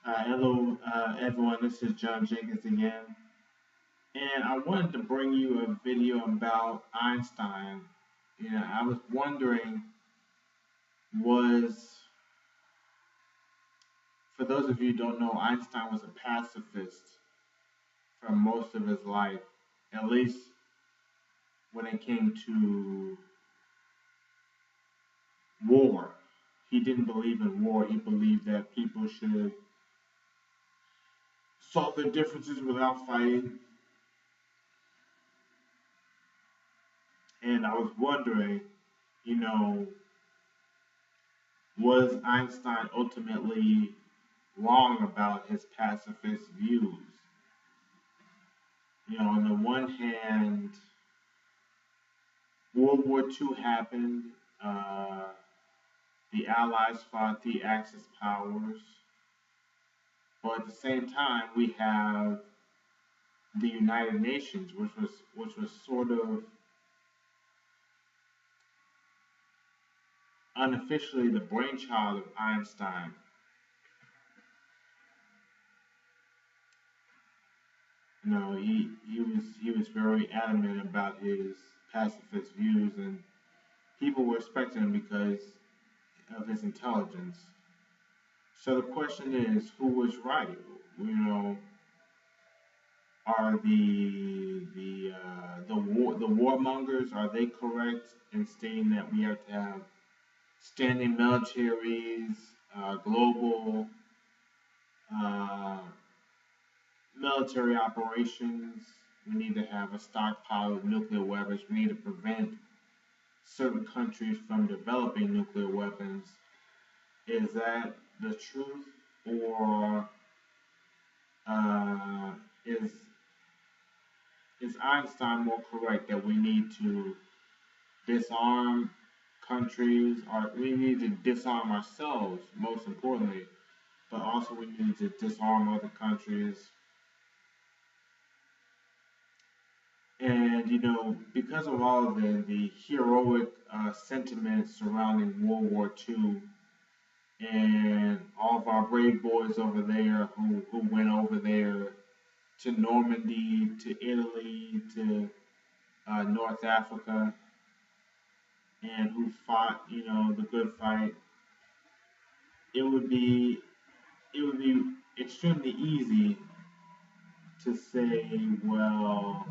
Hello, everyone. This is John Jenkins again, and I wanted to bring you a video about Einstein. I was wondering, was for those of you who don't know, Einstein was a pacifist for most of his life, at least when it came to war. He didn't believe in war. He believed that people should solve their differences without fighting. And I was wondering, you know, was Einstein ultimately wrong about his pacifist views? On the one hand, World War II happened. Uh, the Allies fought the Axis powers, but at the same time, we have the United Nations, which was sort of unofficially the brainchild of Einstein. He was very adamant about his pacifist views, and people were respecting him because of his intelligence. So the question is, who was right? You know, are the warmongers, are they correct in stating that we have to have standing militaries, global uh, military operations? We need to have a stockpile of nuclear weapons. We need to prevent certain countries from developing nuclear weapons. Is that the truth, or uh, is is Einstein more correct that we need to disarm countries, or we need to disarm ourselves, most importantly, but also we need to disarm other countries? And because of all of the heroic sentiments surrounding World War II, and all of our brave boys over there who went over there to Normandy, to Italy, to North Africa, and who fought, the good fight. It would be it would be extremely easy to say, well,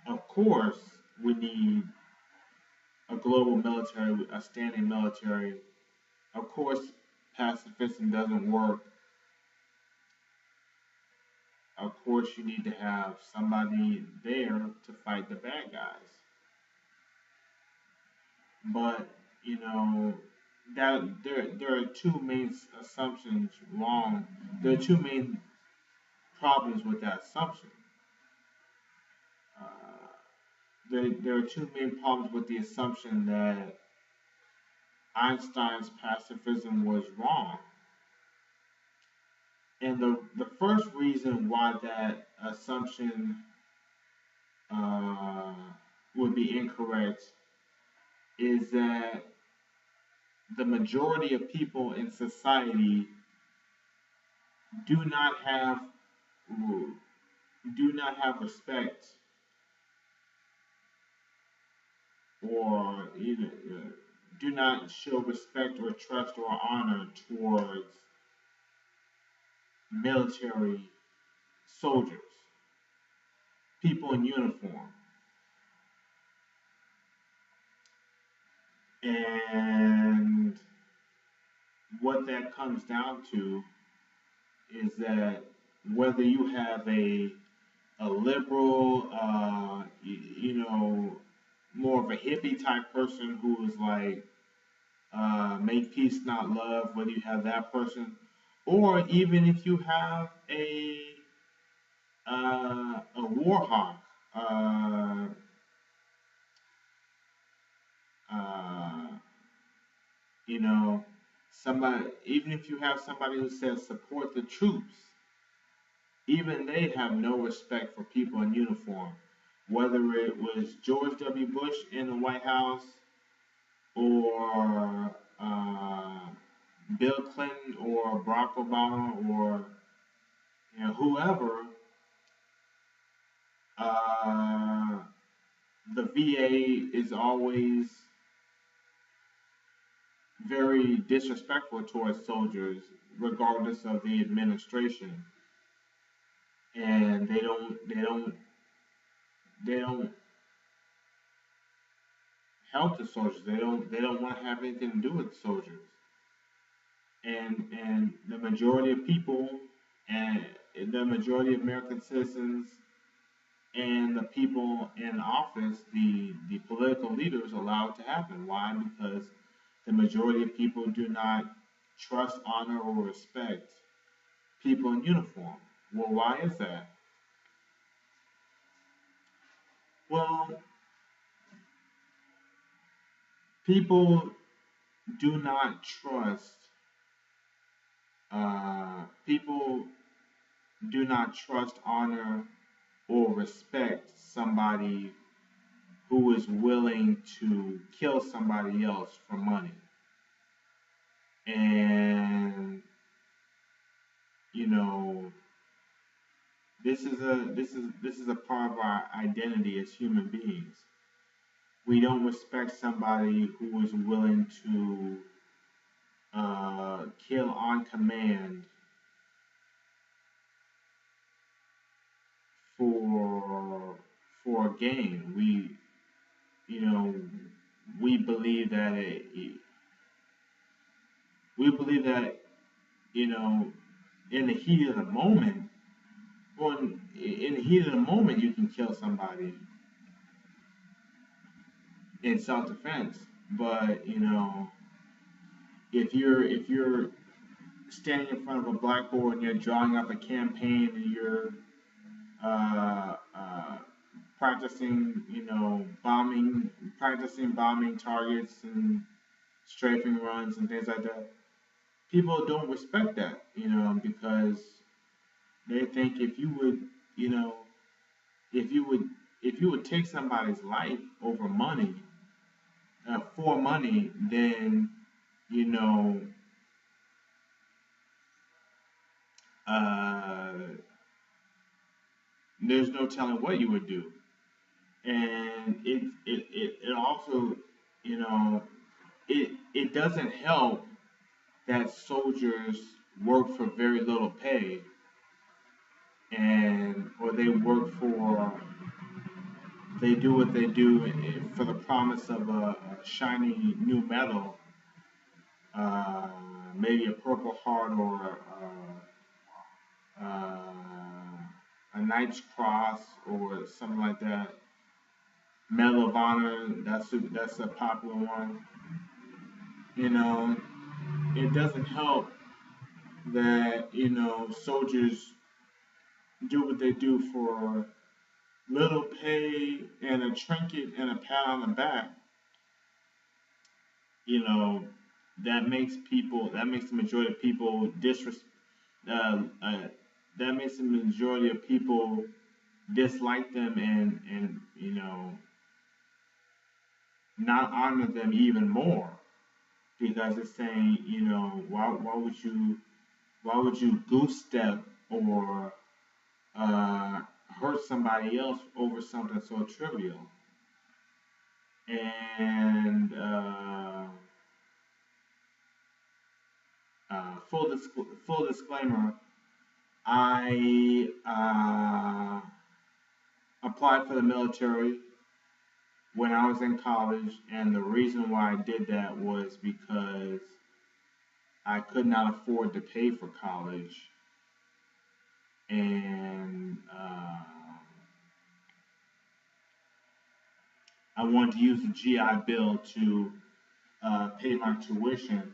of course we need a global military, a standing military. Of course, pacifism doesn't work. Of course, you need to have somebody there to fight the bad guys. But that there are two main assumptions wrong. There are two main problems with that assumption. Uh, there are two main problems with the assumption that Einstein's pacifism was wrong. And the first reason why that assumption uh, would be incorrect is that the majority of people in society do not have do not have respect, or do not show respect or trust or honor towards military soldiers, people in uniform. And what that comes down to is that whether you have a liberal, more of a hippie type person who is like, make peace, not love, whether you have that person, or even if you have a war hawk, uh, you know, somebody, even if you have somebody who says support the troops, even they have no respect for people in uniform. Whether it was George W. Bush in the White House, or Bill Clinton or Barack Obama or whoever, uh, the VA is always very disrespectful towards soldiers, regardless of the administration, and they don't help the soldiers. They don't want to have anything to do with the soldiers, and the majority of people and the majority of American citizens and the people in office, the political leaders, allow it to happen. Why? Because the majority of people do not trust, honor, or respect people in uniform. Well, why is that? Well, people do not trust. People do not trust, honor, or respect somebody who is willing to kill somebody else for money. And you know, this is a part of our identity as human beings. We don't respect somebody who is willing to kill on command for for gain. You know we believe that we believe that you know in the heat of the moment, well, in the heat of the moment, you can kill somebody in self-defense. But if you're standing in front of a blackboard and you're drawing up a campaign and you're uh, uh, practicing, practicing bombing targets and strafing runs and things like that, people don't respect that, because they think you know, if you would, if you would take somebody's life over money, for money, then you know, uh, there's no telling what you would do, and it also, you know, it doesn't help that soldiers work for very little pay, and or they do what they do for the promise of a shiny new medal, uh, maybe a Purple Heart or a Knight's Cross or something like that. Medal of Honor, that's a popular one. You know, it doesn't help that soldiers do what they do for little pay and a trinket and a pat on the back. You know, that makes the majority of people uh, uh, that makes the majority of people dislike them and not honor them even more, because it's saying, why would you goose step or uh, hurt somebody else over something so trivial? And full disclaimer, I applied for the military when I was in college, and the reason why I did that was because I could not afford to pay for college, and I wanted to use the GI Bill to pay my tuition.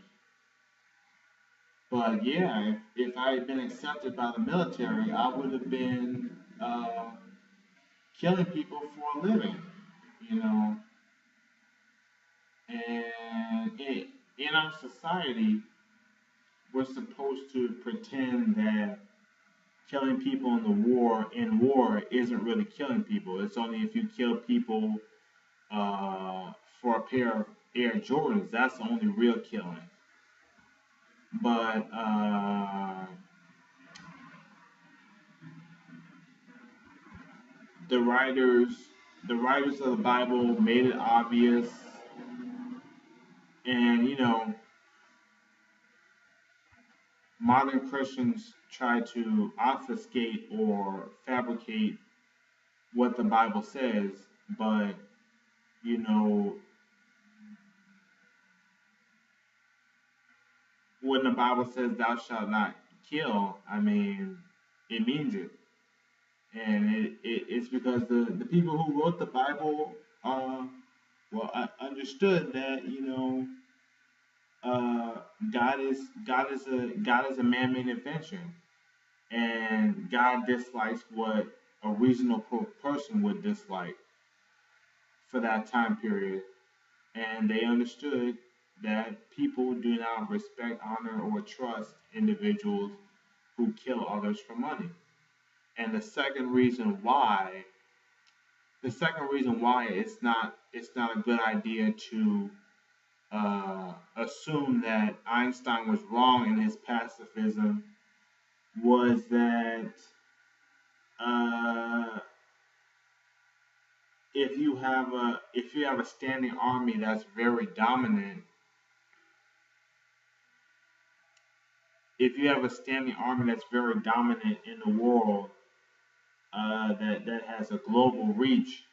But yeah, if I had been accepted by the military, I would have been killing people for a living, you know. And in our society, we're supposed to pretend that killing people in war isn't really killing people. It's only if you kill people for a pair of Air Jordans, that's the only real killing. But the writers, the writers of the Bible made it obvious, and modern Christians try to obfuscate or fabricate what the Bible says, but you know, when the Bible says "Thou shalt not kill," I mean, it means it, and it's because the people who wrote the Bible, I understood that uh, God is a man-made invention, and God dislikes what a reasonable person would dislike for that time period, and they understood that people do not respect, honor, or trust individuals who kill others for money. And the second reason why it's not a good idea to assume that Einstein was wrong in his pacifism was that uh, if you have a standing army that's very dominant, if you have a standing army that's very dominant in the world, that has a global reach,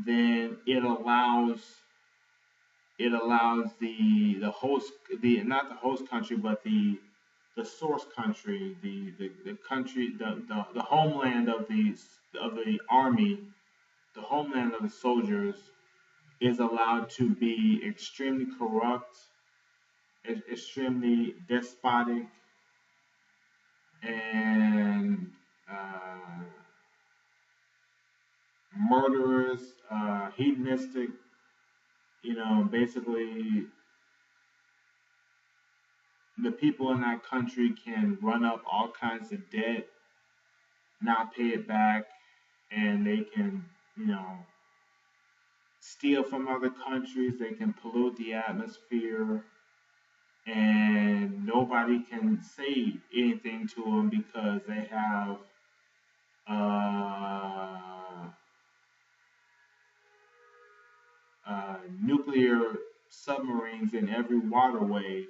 then it allows the host, the not the host country, but the source country, the country, the homeland of the army, the homeland of the soldiers, is allowed to be extremely corrupt, extremely despotic, and uh, murderous, hedonistic. Basically, the people in that country can run up all kinds of debt, not pay it back, and they can, you know, steal from other countries. They can pollute the atmosphere, and nobody can say anything to them because they have uh, nuclear submarines in every waterway,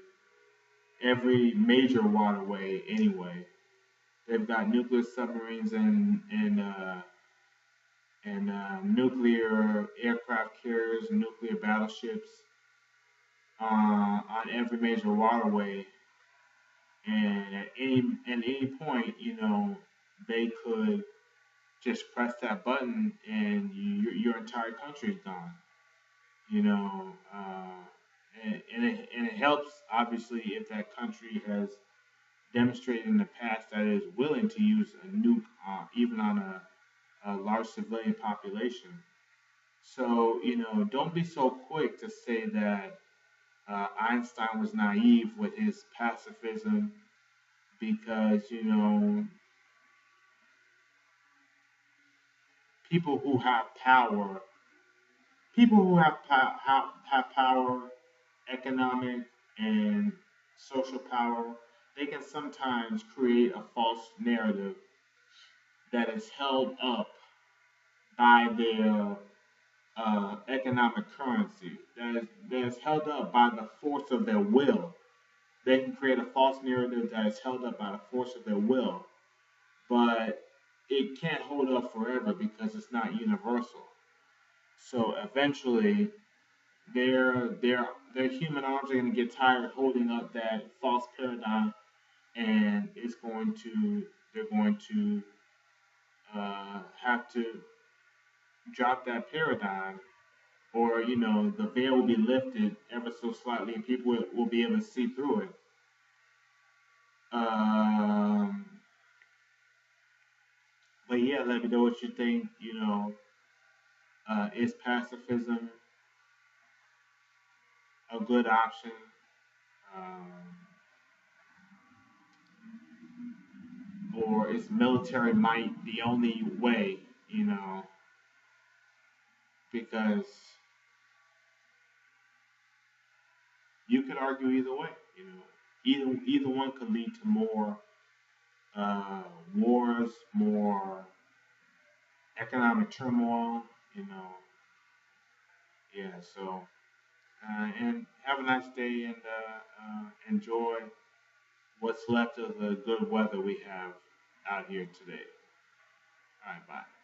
every major waterway. Anyway, they've got nuclear submarines and nuclear aircraft carriers and nuclear battleships on every major waterway, and at any point, they could just press that button and your entire country is gone. You know, and it helps obviously if that country has demonstrated in the past that it is willing to use a nuke, even on a large civilian population. So, don't be so quick to say that Einstein was naive with his pacifism because, people who have power, people who have power, economic and social power, they can sometimes create a false narrative that is held up by their economic currency, that is held up by the force of their will. They can create a false narrative that is held up by the force of their will, but it can't hold up forever because it's not universal. So eventually, their human arms are going to get tired of holding up that false paradigm, and they're going to have to drop that paradigm, or the veil will be lifted ever so slightly, and people will be able to see through it. Um, but yeah, let me know what you think. Is pacifism a good option? Um, or is military might the only way? Because you could argue either way. Either one could lead to more wars, more economic turmoil. You know, yeah. So and have a nice day and enjoy what's left of the good weather we have out here today. All right, bye.